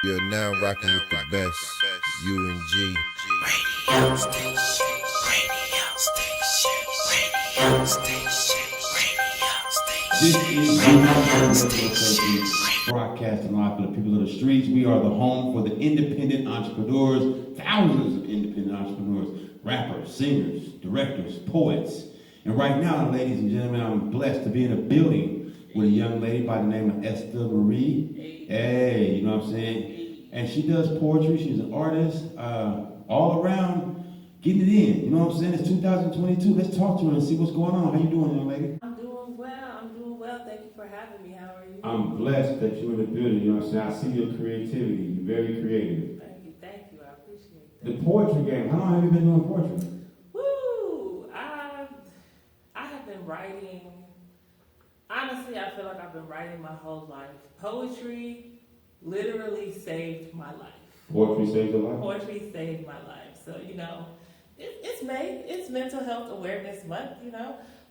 You're now rocking with the best, UNG. Radio station, radio station, radio station, This is radio station. broadcasting live for the people of the streets. We are the home for the independent entrepreneurs, thousands of independent entrepreneurs, rappers, singers, directors, poets. And right now, ladies and gentlemen, I'm blessed to be in a building with a young lady by the name of Estee. Hey, you know what I'm saying? And she does poetry. She's an artist, all around getting it in. You know what I'm saying? It's 2022. Let's talk to her and see what's going on. How you doing, young lady? I'm doing well. Thank you for having me. How are you? I'm blessed that you're in the building. You know what I'm saying? I see your creativity. You're very creative. Thank you. I appreciate that. The poetry game. How long have you been doing poetry? Woo! I have been writing. Honestly, I feel like I've been writing my whole life. Poetry literally saved my life. Poetry saved your life? Poetry saved my life. So, it's May. It's Mental Health Awareness Month,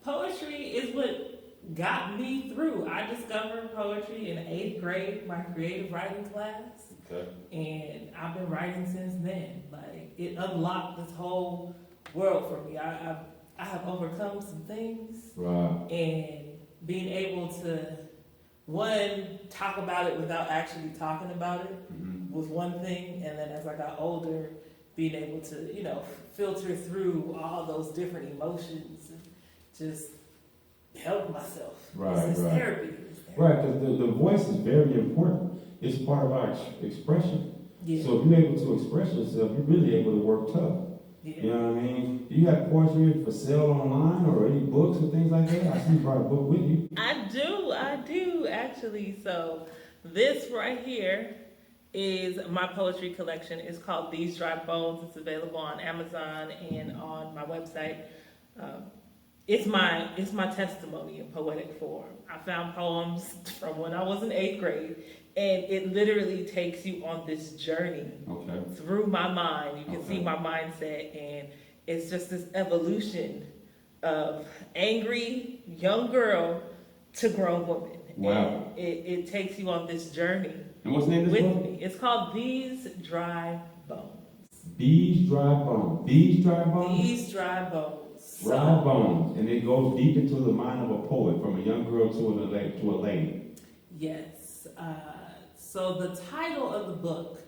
Poetry is what got me through. I discovered poetry in 8th grade, my creative writing class. Okay. And I've been writing since then. Like, it unlocked this whole world for me. I have overcome some things. Right. And being able to, one, talk about it without actually talking about it was one thing. And then as I got older, being able to, filter through all those different emotions and just help myself. Right, It's right. therapy. Right, because the voice is very important. It's part of our expression. Yeah. So if you're able to express yourself, you're really able to work tough. Yeah. You know what I mean? Do you have poetry for sale online or any books and things like that? I see you brought a book with you. I do actually. So this right here is my poetry collection. It's called These Dry Bones. It's available on Amazon and on my website. It's my testimony in poetic form. I found poems from when I was in 8th grade, and it literally takes you on this journey through my mind. You can see my mindset, and it's just this evolution of angry young girl to grown woman. Wow. And it takes you on this journey. And what's the name of this with book? me. It's called These Dry Bones. These Dry Bones. These Dry Bones? These Dry Bones. Dry Bones. And it goes deep into the mind of a poet, from a young girl to a lady. Yes. So the title of the book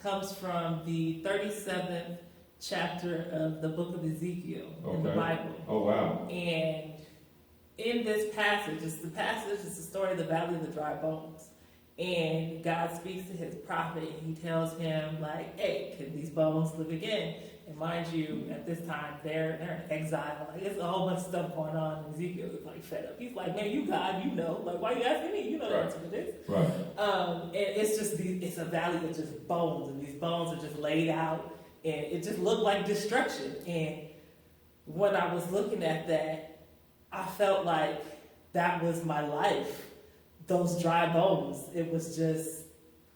comes from the 37th chapter of the book of Ezekiel in the Bible. Oh, wow. And in this passage, it's the story of the Valley of the Dry Bones. And God speaks to his prophet, and he tells him, like, hey, can these bones live again? And mind you, at this time, they're in exile. Like, there's a whole bunch of stuff going on. And Ezekiel is, like, fed up. He's like, man, you God, you know. Like, why are you asking me? You know the answer to this. Right. And it's just, it's a valley of just bones. And these bones are just laid out. And it just looked like destruction. And when I was looking at that, I felt like that was my life. Those dry bones. It was just,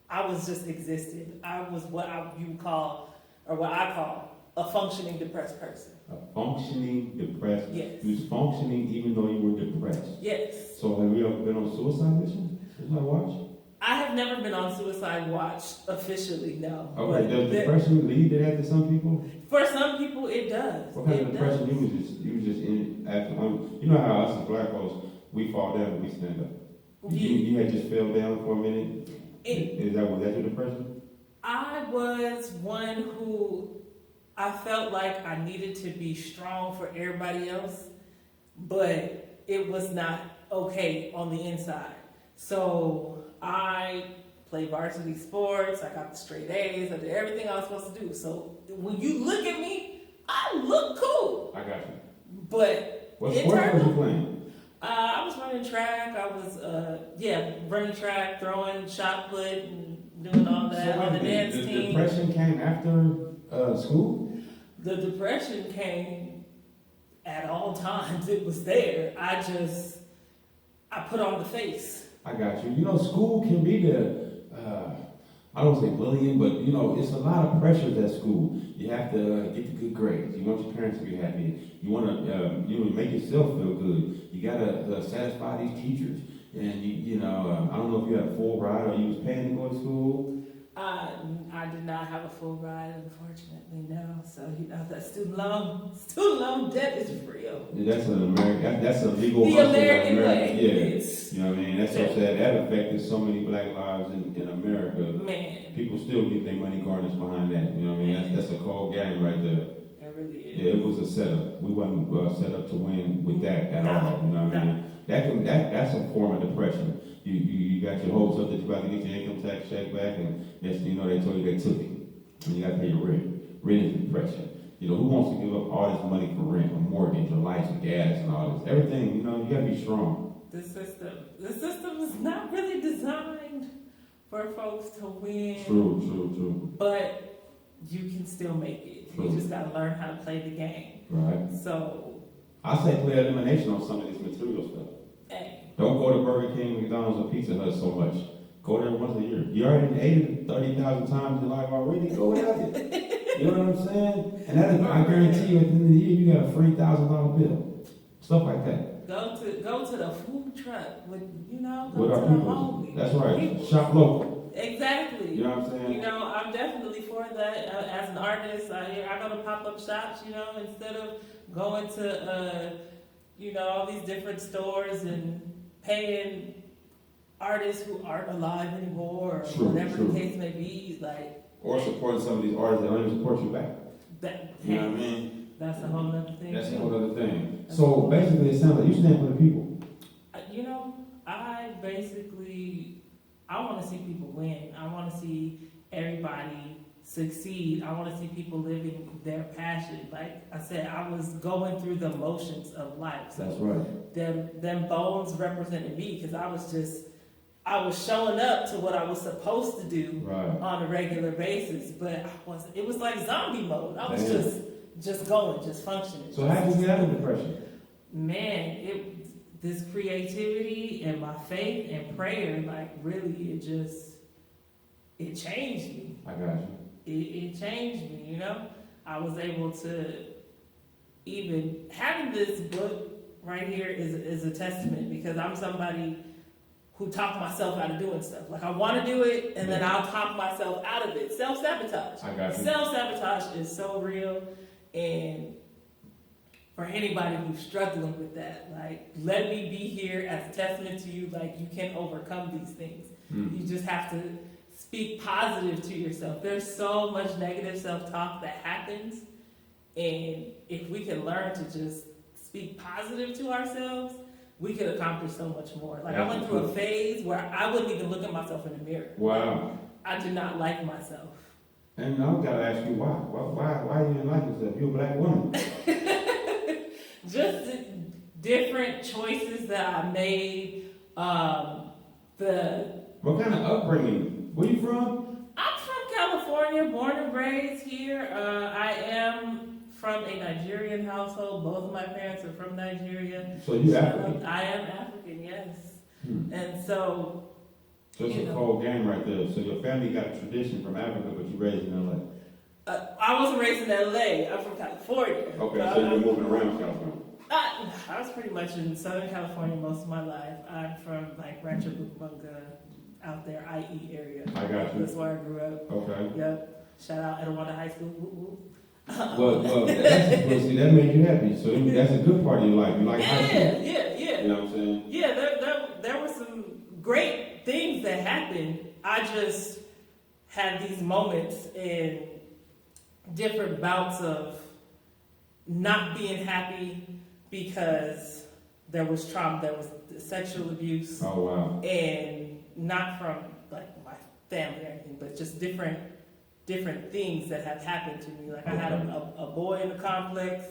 I was just existing. I was what you would call, or what I call, a functioning depressed person. A functioning depressed. Yes. You was functioning even though you were depressed. Yes. So have you ever been on suicide mission? Suicide watch? I have never been on suicide watch officially, no. Okay, does depression lead to that to some people? For some people, it does. What kind of depression you was just in after? You know how us as black folks, we fall down and we stand up. You had just fell down for a minute. Was that your depression? I was one who I felt like I needed to be strong for everybody else, but it was not okay on the inside. So I played varsity sports. I got the straight A's. I did everything I was supposed to do. So when you look at me, I look cool. I got you. But what sport was you playing? I was running track. I was, running track, throwing, shot put, and doing all that on the dance team. The depression came after school? The depression came at all times. It was there. I put on the face. I got you. School can be I don't say bullying, but it's a lot of pressures at school. You have to get the good grades. You want your parents to be happy. You want to make yourself feel good. You gotta satisfy these teachers. And I don't know if you had a full ride or you was paying to go to school. full ride, unfortunately, now. So that student loan debt is real. Yeah, that's an American. That's a legal. The American way. Yeah, It's, you know what I mean. That's so sad. That affected so many black lives in America. man, People still get their money garnished behind that. You know what I mean? That's a cold game right there. it really is. Yeah, it was a setup. We wasn't set up to win with that at all. You know what I mean? That's a form of depression. You got your hopes up that you're about to get your income tax check back, and next thing you know, they told you they took it, and you got to pay your rent. Rent is depression. You know, who wants to give up all this money for rent, a mortgage, a lights, and gas, and all this? Everything. You know, you got to be strong. The system is not really designed for folks to win. True. But you can still make it. True. You just got to learn how to play the game. Right. So, I say play elimination on some of this material stuff. hey. Don't go to Burger King, McDonald's, or Pizza Hut so much. Go there once a year. You already ate it 30,000 times in your life already. Go without it. You know what I'm saying? And that is, I guarantee you, at the end of the year, you got a free $1,000 bill. Stuff like that. Go to the food truck with go With to our the people. homies. That's right. People. Shop local. Exactly. You know what I'm saying? You know, I'm definitely for that. As an artist, I go to pop-up shops. You know, instead of going to all these different stores and paying artists who aren't alive anymore, or whatever the case may be, like. Or supporting some of these artists that don't even support you back. You know what I mean? That's a whole other thing. That's a whole other thing. So basically, it sounds like you stand for the people. I want to see people win. I want to see everybody succeed. I want to see people living their passion. Like I said, I was going through the motions of life. So that's right. Them bones represented me because I was showing up to what I was supposed to do on a regular basis, but it was like zombie mode. I was just going, just functioning. So how did you get out of depression? Man, this creativity and my faith and prayer, like really, it changed me. I got you. It changed me, you know? I was able to even, having this book right here is a testament, because I'm somebody who talk myself out of doing stuff. Like I want to do it, and then I'll talk myself out of it. Self-sabotage. I got you. Self-sabotage is so real, and for anybody who's struggling with that, like, let me be here as a testament to you, like, you can overcome these things. You just have to speak positive to yourself. There's so much negative self-talk that happens, and if we can learn to just speak positive to ourselves, we could accomplish so much more. Like, I went through a phase where I wouldn't even look at myself in the mirror. Wow. I did not like myself. And I've got to ask you why. Why you didn't like yourself? You're a black woman. Just different choices that I made. What kind of upbringing? Where you from? I'm from California, born and raised here. I am from a Nigerian household. Both of my parents are from Nigeria. So you're African? I am African, yes. And so... It's a cold game right there. So your family got a tradition from Africa, but you raised in L.A. I wasn't raised in L.A. I'm from California. Okay, so you're moving around California. I was pretty much in Southern California most of my life. I'm from like Rancho Cucamonga, out there, IE area. I got you. That's where I grew up. Okay. Yep. Shout out Etowanda High School. Woo woo. Well, see, that made you happy. So that's a good part of your life. You like high school. Yeah. You know what I'm saying? Yeah, there were some great things that happened. I just had these moments and different bouts of not being happy because there was trauma, there was sexual abuse. Oh, wow. And not from like my family or anything, but just different things that have happened to me. Like I had a boy in the complex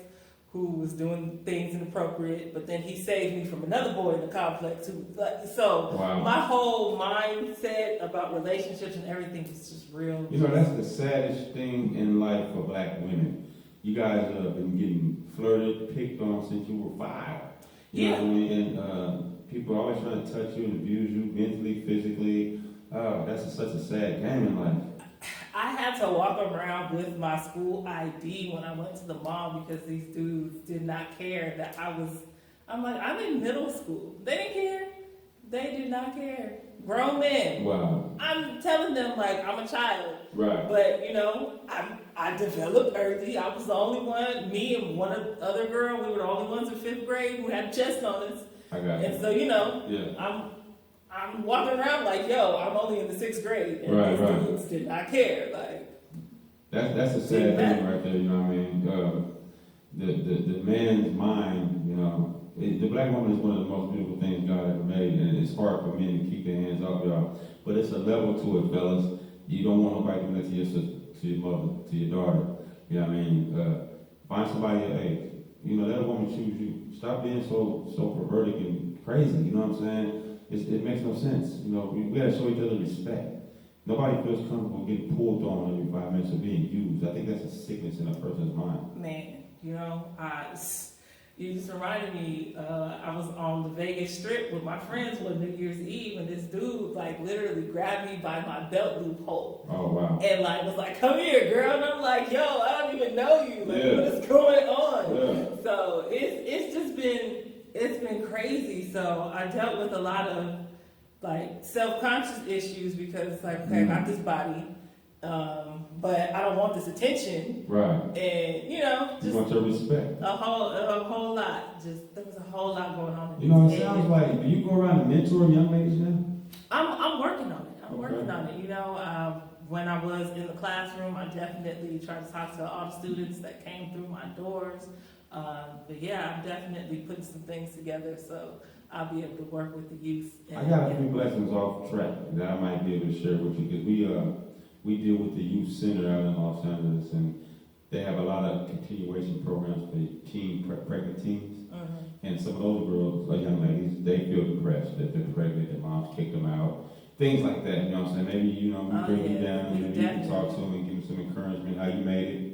who was doing things inappropriate, but then he saved me from another boy in the complex who, my whole mindset about relationships and everything is just real. You know, that's the saddest thing in life for black women. You guys have been getting flirted, picked on since you were 5. You know what I mean? And people are always trying to touch you and abuse you mentally, physically. That's such a sad game in life. I had to walk around with my school ID when I went to the mall because these dudes did not care that I'm in middle school. They didn't care. They do not care. Grown men. Wow. I'm telling them like I'm a child. Right. But I developed early. I was the only one. Me and one other girl. We were the only ones in 5th grade who had chest on us. I got you. And so Yeah. I'm walking around like, yo, I'm only in the 6th grade, and Right, these right. dudes did not care. Like That's a sad thing right there. You know what I mean? The man's mind. You know. The black woman is one of the most beautiful things God ever made, and it's hard for men to keep their hands off y'all. But it's a level to it, fellas. You don't want nobody doing that to your sister, to your mother, to your daughter. You know what I mean? Find somebody your age. You know, let a woman choose you. Stop being so perverted and crazy. You know what I'm saying? It makes no sense. You know, we gotta show each other respect. Nobody feels comfortable getting pulled on every 5 minutes or being used. I think that's a sickness in a person's mind. man, you just reminded me, I was on the Vegas Strip with my friends one New Year's Eve, and this dude, like, literally grabbed me by my belt loophole. Oh, wow. And, like, was like, come here, girl. And I'm like, yo, I don't even know you. Like, Yeah. what is going on? Yeah. So, it's been crazy. So, I dealt with a lot of, like, self-conscious issues because, like, okay, I got this body, but I don't want this attention. Right. And, You just want your respect. a whole lot. There was a whole lot going on. You know, it sounds like, do you go around and mentor young ladies now? I'm working on it. Working on it. When I was in the classroom, I definitely tried to talk to all the students that came through my doors. But yeah, I'm definitely putting some things together so I'll be able to work with the youth. I got a few blessings off track that I might be able to share with you because we deal with the youth center out in Los Angeles, and they have a lot of continuation programs for pregnant teens. Mm-hmm. And some of those girls, like young ladies, they feel depressed that they're pregnant, their moms kicked them out, things like that. You know what I'm saying? Maybe we bring them down, and maybe you can talk to them and give them some encouragement how you made it.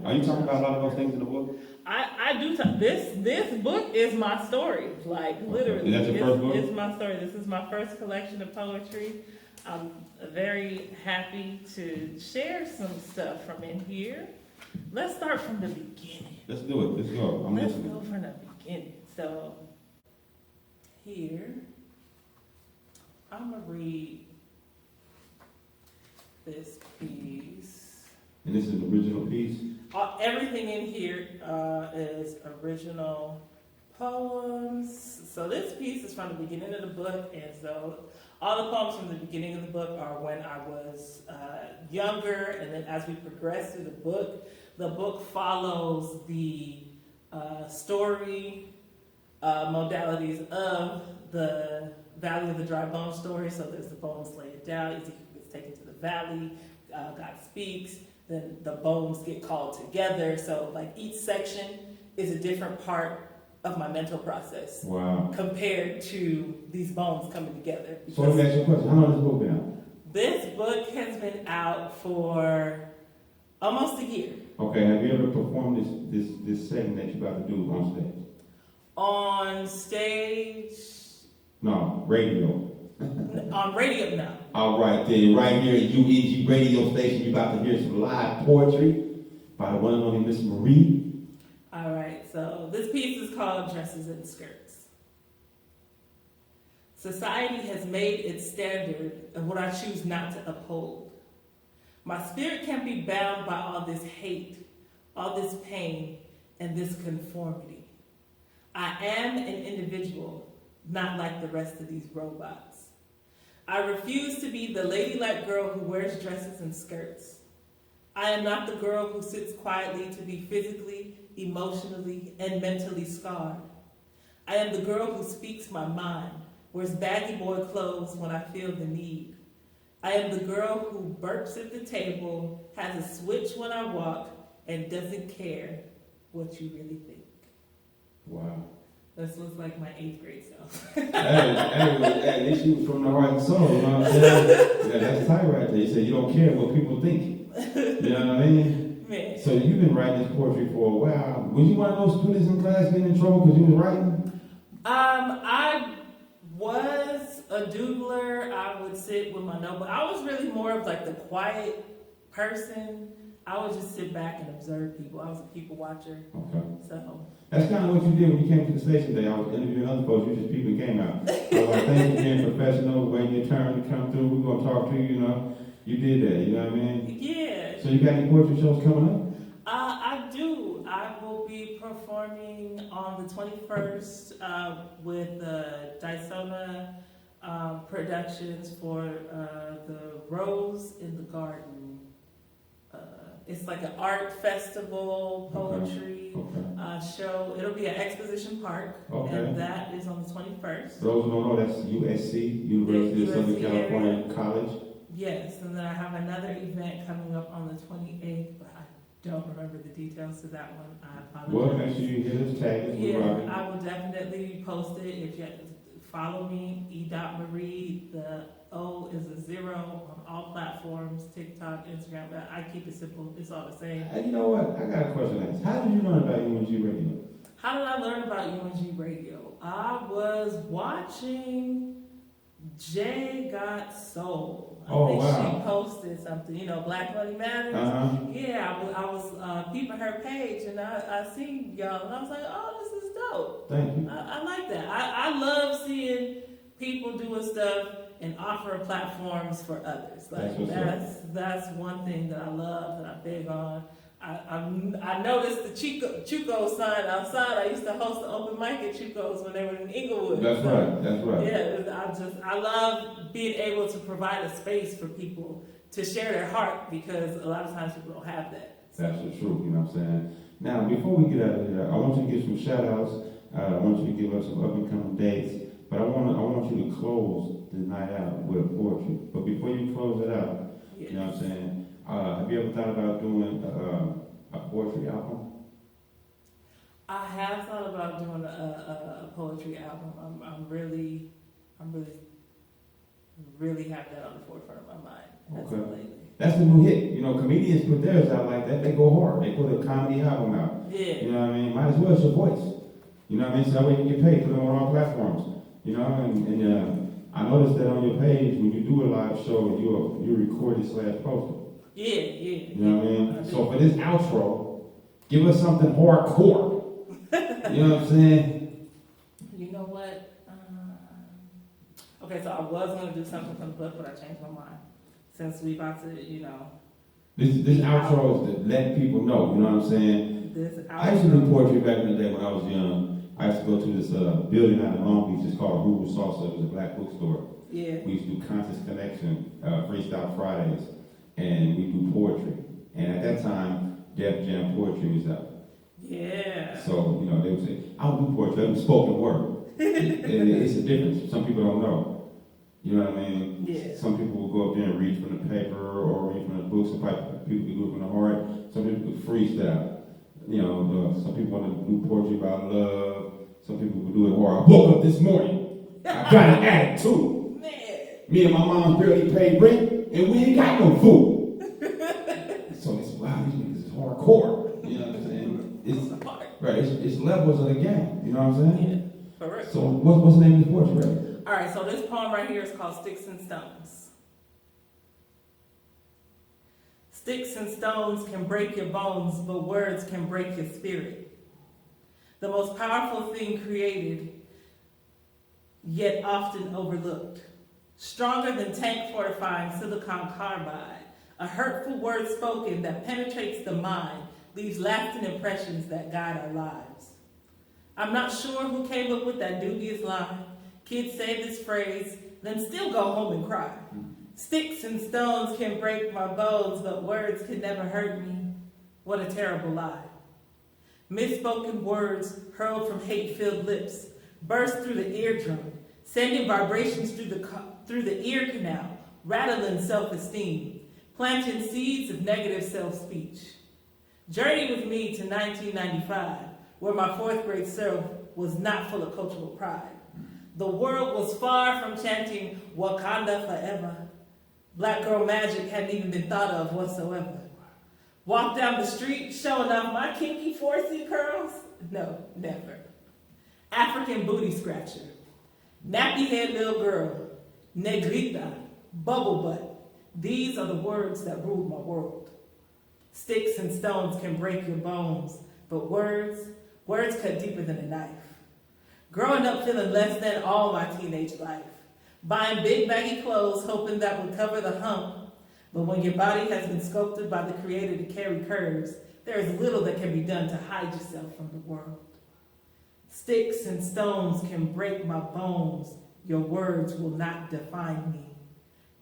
Are you talking about a lot of those things in the book? I do. This book is my story. Like literally, Is that your first book? It's my story. This is my first collection of poetry. I'm very happy to share some stuff from in here. Let's start from the beginning. Let's do it. Let's go. Let's go from the beginning. So here, I'm gonna read this piece. And this is the original piece? Everything in here is original poems. So this piece is from the beginning of the book, and so all the poems from the beginning of the book are when I was younger, and then as we progress through the book follows the story modalities of the Valley of the Dry Bone story. So there's the bones laid down, Ezekiel gets taken to the valley, God speaks, then the bones get called together. So like each section is a different part of my mental process. Wow. Compared to these bones coming together. So let me ask you a question. How long has this book been out? This book has been out for almost a year. Okay, have you ever performed this segment that you're about to do on stage? On stage? No, radio. On radio, no. All right, then, right here at UEG radio station, you're about to hear some live poetry by the one and only Miss Marie. All right, so this piece is called Dresses and Skirts. Society has made its standard of what I choose not to uphold. My spirit can't be bound by all this hate, all this pain, and this conformity. I am an individual, not like the rest of these robots. I refuse to be the ladylike girl who wears dresses and skirts. I am not the girl who sits quietly to be physically, emotionally, and mentally scarred. I am the girl who speaks my mind, wears baggy boy clothes when I feel the need. I am the girl who burps at the table, has a switch when I walk, and doesn't care what you really think. Wow. This looks like my 8th grade self. Hey, this was from the heart and soul, you know what I'm saying? Yeah, that's tight right there. You said you don't care what people think. You know what I mean? Man. So you've been writing this poetry for a while. Was you one of those students in class getting in trouble because you was writing? I was a doodler. I would sit with my notebook. I was really more of like the quiet person. I would just sit back and observe people. I was a people watcher. Okay. So That's kind of what you did when you came to the station today. I was interviewing other folks. You just people came out. I was like, thank you for being professional, waiting your turn to come through. We're going to talk to you, you know. You did that, you know what I mean? yeah. So you got any poetry shows coming up? I do. I will be performing on the 21st with Dysona Productions for the Rose in the Garden. It's like an art festival, poetry show. It'll be at Exposition Park, and that is on the 21st. For those who don't know, that's USC, University of Southern California College. Yes, and then I have another event coming up on the 28th, but I don't remember the details to that one. I apologize. Well, make sure you hit us, tag us. Yeah, I will definitely post it. If you follow me, E.Marie, the O is a 0 on all platforms, TikTok, Instagram, but I keep it simple. It's all the same. Hey, you know what? I got a question to ask. How did you learn about UNG Radio? How did I learn about UNG Radio? I was watching Jay Got Soul. I think she posted something, you know, Black Money Matters. Yeah, I was peeping her page, and I seen y'all, and I was like, oh, this is dope. Thank you. I like that. I love seeing people doing stuff and offering platforms for others. Like that's one thing that I love, that I'm big on. I noticed the Chuco sign outside. I used to host the open mic at Chuco's when they were in Inglewood. That's right. Yeah, I love being able to provide a space for people to share their heart, because a lot of times people don't have that. That's the truth, you know what I'm saying? Now, before we get out of here, I want you to give some shout outs. I want you to give us some up and coming dates. But I want you to close the night out with poetry. But before you close it out, you know what I'm saying? Have you ever thought about doing a poetry album? I have thought about doing a poetry album. I'm really have that on the forefront of my mind. Okay. That's the new hit. You know, comedians put theirs out like that. They go hard. They put a comedy album out. Yeah. You know what I mean? Might as well, it's your voice. You know what I mean? So that way you can get paid. Put them on all platforms. You know, and I noticed that on your page, when you do a live show, you record it /post it. Yeah. You know what I mean? So for this outro, give us something hardcore. You know what I'm saying? You know what? Okay, so I was going to do something from the book, but I changed my mind. Since we about to, you know. This outro is to let people know, you know what I'm saying? I used to do poetry back in the day when I was young. I used to go to this building out in Long Beach. It's called Hoover Salsa. It was a black bookstore. Yeah. We used to do Conscious Connection, Freestyle Fridays, and we do poetry. And at that time, Def Jam poetry was out. Yeah. So, you know, they would say, I don't do poetry, I do spoken word. It's a difference. Some people don't know. You know what I mean? Yeah. Some people will go up there and read from the paper or read from the book. Some people can do it from the heart. Some people can freestyle. You know, some people want to do poetry about love. Some people will do it hard. I woke up this morning. I got an attitude. Man. Me and my mom barely paid rent, and we ain't got no food. So it's, wow, these niggas is hardcore. You know what I'm saying? It's levels of the game. You know what I'm saying? Yeah, correct. So what's the name of this poetry, right? All right, so this poem right here is called Sticks and Stones. Sticks and stones can break your bones, but words can break your spirit. The most powerful thing created, yet often overlooked. Stronger than tank fortifying silicon carbide. A hurtful word spoken that penetrates the mind, leaves lasting impressions that guide our lives. I'm not sure who came up with that dubious line. Kids say this phrase, then still go home and cry. Sticks and stones can break my bones, but words can never hurt me. What a terrible lie. Misspoken words hurled from hate-filled lips, burst through the eardrum, sending vibrations through the ear canal, rattling self-esteem, planting seeds of negative self-speech. Journey with me to 1995, where my fourth grade self was not full of cultural pride. The world was far from chanting Wakanda forever. Black girl magic hadn't even been thought of whatsoever. Walk down the street showing off my kinky 4C curls? No, never. African booty scratcher. Nappy head little girl. Negrita. Bubble butt. These are the words that ruled my world. Sticks and stones can break your bones, but words cut deeper than a knife. Growing up feeling less than all my teenage life. Buying big baggy clothes hoping that would cover the hump. But when your body has been sculpted by the Creator to carry curves, there is little that can be done to hide yourself from the world. Sticks and stones can break my bones. Your words will not define me.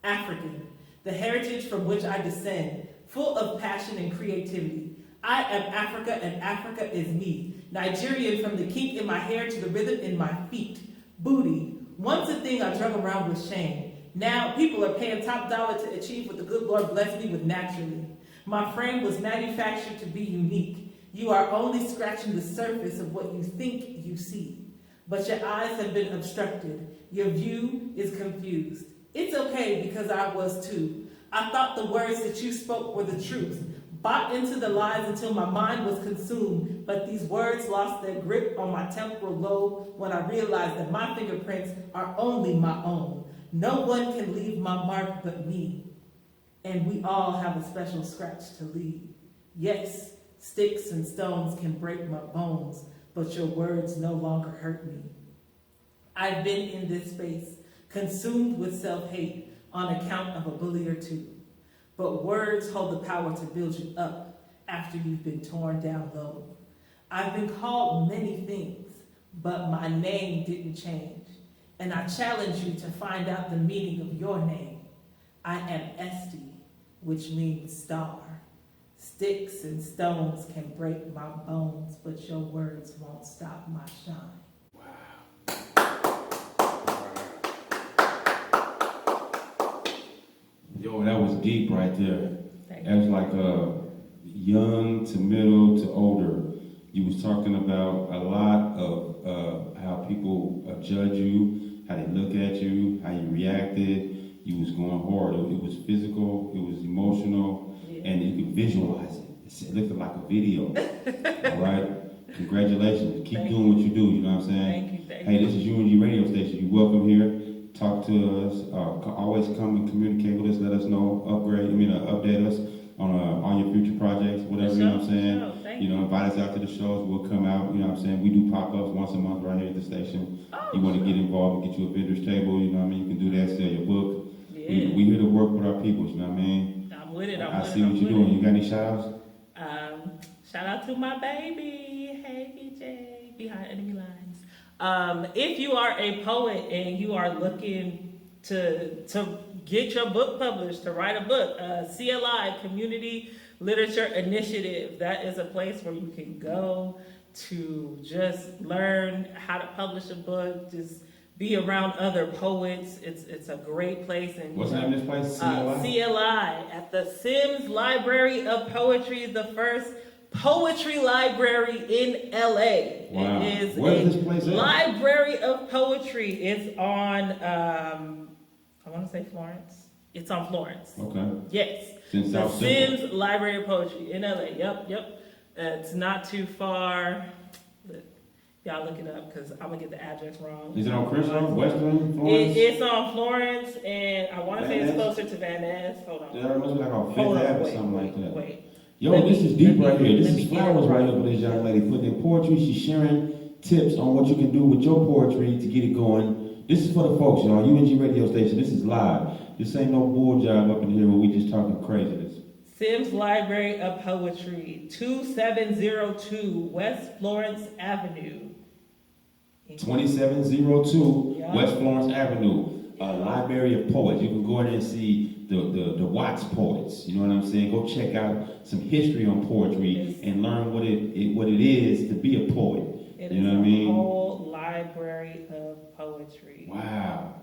African, the heritage from which I descend, full of passion and creativity. I am Africa and Africa is me. Nigerian from the kink in my hair to the rhythm in my feet. Booty, once a thing I drug around with shame. Now people are paying top dollar to achieve what the good Lord blessed me with naturally. My frame was manufactured to be unique. You are only scratching the surface of what you think you see. But your eyes have been obstructed. Your view is confused. It's okay because I was too. I thought the words that you spoke were the truth. Bought into the lies until my mind was consumed, but these words lost their grip on my temporal lobe when I realized that my fingerprints are only my own. No one can leave my mark but me, and we all have a special scratch to leave. Yes, sticks and stones can break my bones, but your words no longer hurt me. I've been in this space, consumed with self-hate on account of a bully or two. But words hold the power to build you up after you've been torn down low. I've been called many things, but my name didn't change. And I challenge you to find out the meaning of your name. I am Estee, which means star. Sticks and stones can break my bones, but your words won't stop my shine. Yo, that was deep right there. That was like young to middle to older. You was talking about a lot of how people judge you, how they look at you, how you reacted. You was going hard. It was physical, it was emotional, and you could visualize it. It looked like a video. All right? Congratulations. Keep doing what you do, you know what I'm saying? Thank you. Hey, this is UNG Radio Station. You're welcome here. Talk to us. Always come and communicate with us. Let us know. Update us on all your future projects, whatever. You know what I'm saying? You know, invite us out to the shows. We'll come out. You know what I'm saying? We do pop-ups once a month right here at the station. You want to get involved and get you a vendor's table. You know what I mean? You can do that. Sell your book. Yeah. We here to work with our people. You know what I mean? I'm with it. I see what you're doing. You got any shout-outs? Shout out to my baby. Hey, BJ. Behind enemy lines. If you are a poet and you are looking to get your book published, to write a book, CLI, Community Literature Initiative, that is a place where you can go to just learn how to publish a book, just be around other poets. It's a great place. And what's the name of this place? CLI at the Sims Library of Poetry, the first poetry library in LA. Wow. It is Where's this place at? Library of Poetry. It's on, I want to say Florence. It's on Florence. Okay. Yes. It's in the South Sims Central. Library of Poetry in LA. Yep. It's not too far. Y'all look it up because I'm going to get the address wrong. Is it on Crenshaw, Westland, Florence? It's on Florence, and I want to say it's Van Ness? closer to Van Ness. Hold on. Yeah, it must be like on Hold Fifth on, Ave or wait, something like that. wait. Yo, Let this me- is deep let me right get- here. This let me is get flowers it right right. here for this young lady. Putting in poetry, she's sharing tips on what you can do with your poetry to get it going. This is for the folks, y'all. UNG Radio Station. This is live. This ain't no bull job up in here where we just talking craziness. Sims Library of Poetry, 2702 West Florence Avenue. 2702 Yeah. West Florence Avenue. Library of Poets. You can go in there and see the Watts poets. You know what I'm saying? Go check out some history on poetry and learn what it is to be a poet. You know what I mean? A whole library of poetry. Wow.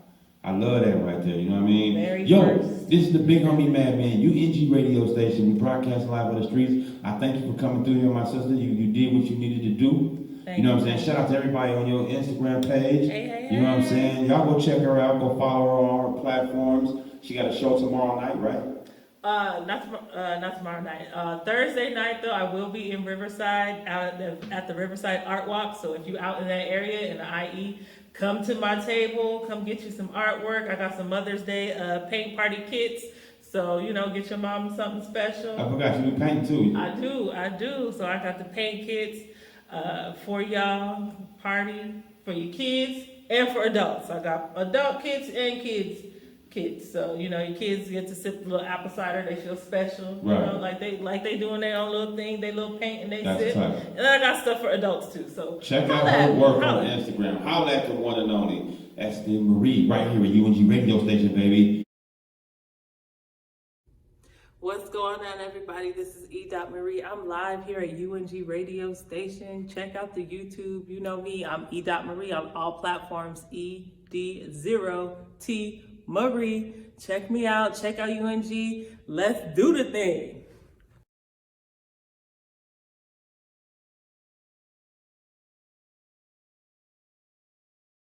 I love that right there, you know what I mean? Very Yo, first. this is the Big Homie Madman, UNG Radio Station. We broadcast live on the streets. I thank you for coming through here, my sister. You did what you needed to do. You know what I'm saying? Shout out to everybody on your Instagram page. Hey. You know what I'm saying? Y'all go check her out. Go follow her on her platforms. She got a show tomorrow night, right? Not tomorrow night. Thursday night, though, I will be in Riverside, out at the Riverside Art Walk. So if you out in that area, in the IE, come to my table. Come get you some artwork. I got some Mother's Day paint party kits. So, you know, get your mom something special. I forgot you do paint too. I do. So I got the paint kits for y'all, party, for your kids, and for adults. I got adult kits and kids kits. So, you know, your kids get to sip a little apple cider, they feel special. You know, like they doing their own little thing, they little paint and they sip. Tight. And then I got stuff for adults too. So check out her work on Instagram. Holla at the one and only Estee Marie right here at UNG radio station, baby. What's going on, everybody? This is E. Marie. I'm live here at UNG radio station. Check out the YouTube. You know me. I'm E. Marie on all platforms. ED0T Marie. Check me out. Check out UNG. Let's do the thing.